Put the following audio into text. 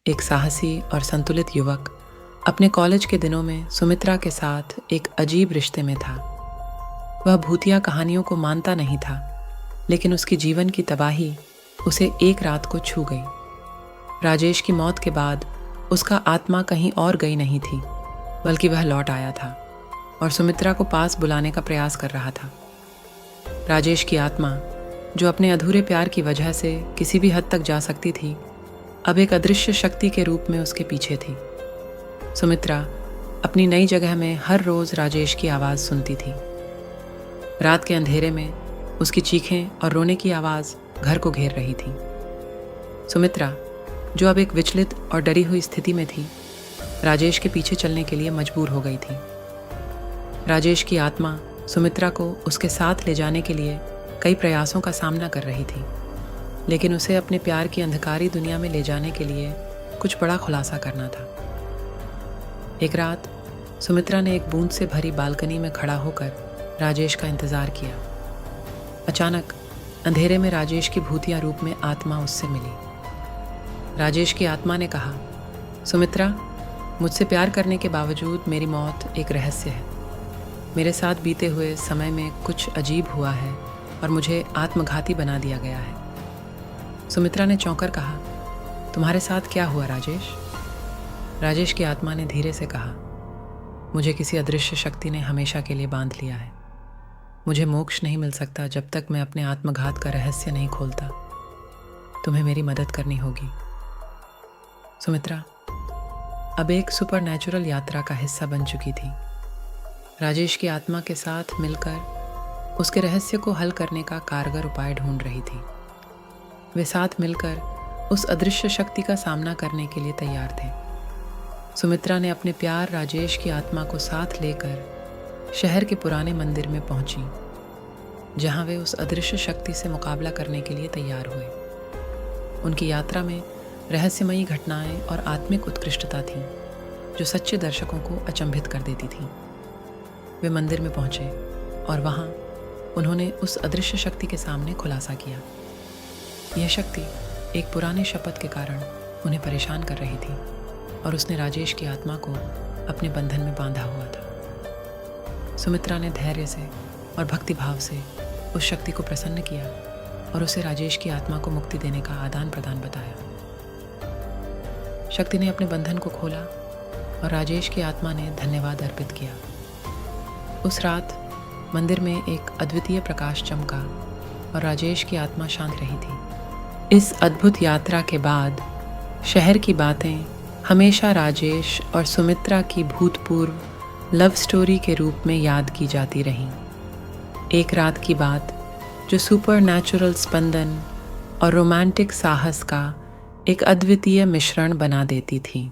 एक साहसी और संतुलित युवक अपने कॉलेज के दिनों में सुमित्रा के साथ एक अजीब रिश्ते में था। वह भूतिया कहानियों को मानता नहीं था, लेकिन उसकी जीवन की तबाही उसे एक रात को छू गई। राजेश की मौत के बाद उसका आत्मा कहीं और गई नहीं थी, बल्कि वह लौट आया था और सुमित्रा को पास बुलाने का प्रयास कर रहा था। राजेश की आत्मा, जो अपने अधूरे प्यार की वजह से किसी भी हद तक जा सकती थी, अब एक अदृश्य शक्ति के रूप में उसके पीछे थी। सुमित्रा अपनी नई जगह में हर रोज राजेश की आवाज़ सुनती थी। रात के अंधेरे में उसकी चीखें और रोने की आवाज़ घर को घेर रही थी। सुमित्रा, जो अब एक विचलित और डरी हुई स्थिति में थी, राजेश के पीछे चलने के लिए मजबूर हो गई थी। राजेश की आत्मा सुमित्रा को उसके साथ ले जाने के लिए कई प्रयासों का सामना कर रही थी, लेकिन उसे अपने प्यार की अंधकारी दुनिया में ले जाने के लिए कुछ बड़ा खुलासा करना था। एक रात सुमित्रा ने एक बूंद से भरी बालकनी में खड़ा होकर राजेश का इंतजार किया। अचानक अंधेरे में राजेश की भूतिया रूप में आत्मा उससे मिली। राजेश की आत्मा ने कहा, सुमित्रा, मुझसे प्यार करने के बावजूद मेरी मौत एक रहस्य है। मेरे साथ बीते हुए समय में कुछ अजीब हुआ है और मुझे आत्मघाती बना दिया गया है। सुमित्रा ने चौंकर कहा, तुम्हारे साथ क्या हुआ राजेश? राजेश की आत्मा ने धीरे से कहा, मुझे किसी अदृश्य शक्ति ने हमेशा के लिए बांध लिया है। मुझे मोक्ष नहीं मिल सकता जब तक मैं अपने आत्मघात का रहस्य नहीं खोलता। तुम्हें मेरी मदद करनी होगी। सुमित्रा अब एक सुपरनैचुरल यात्रा का हिस्सा बन चुकी थी। राजेश की आत्मा के साथ मिलकर उसके रहस्य को हल करने का कारगर उपाय ढूंढ रही थी। वे साथ मिलकर उस अदृश्य शक्ति का सामना करने के लिए तैयार थे। सुमित्रा ने अपने प्यार राजेश की आत्मा को साथ लेकर शहर के पुराने मंदिर में पहुंची, जहां वे उस अदृश्य शक्ति से मुकाबला करने के लिए तैयार हुए। उनकी यात्रा में रहस्यमयी घटनाएं और आत्मिक उत्कृष्टता थी, जो सच्चे दर्शकों को अचंभित कर देती थी। वे मंदिर में पहुंचे और वहां उन्होंने उस अदृश्य शक्ति के सामने खुलासा किया। यह शक्ति एक पुराने शपथ के कारण उन्हें परेशान कर रही थी और उसने राजेश की आत्मा को अपने बंधन में बांधा हुआ था। सुमित्रा ने धैर्य से और भक्तिभाव से उस शक्ति को प्रसन्न किया और उसे राजेश की आत्मा को मुक्ति देने का आदान प्रदान बताया। शक्ति ने अपने बंधन को खोला और राजेश की आत्मा ने धन्यवाद अर्पित किया। उस रात मंदिर में एक अद्वितीय प्रकाश चमका और राजेश की आत्मा शांत रही थी। इस अद्भुत यात्रा के बाद शहर की बातें हमेशा राजेश और सुमित्रा की भूतपूर्व लव स्टोरी के रूप में याद की जाती रहीं। एक रात की बात जो सुपरनैचुरल स्पंदन और रोमांटिक साहस का एक अद्वितीय मिश्रण बना देती थी।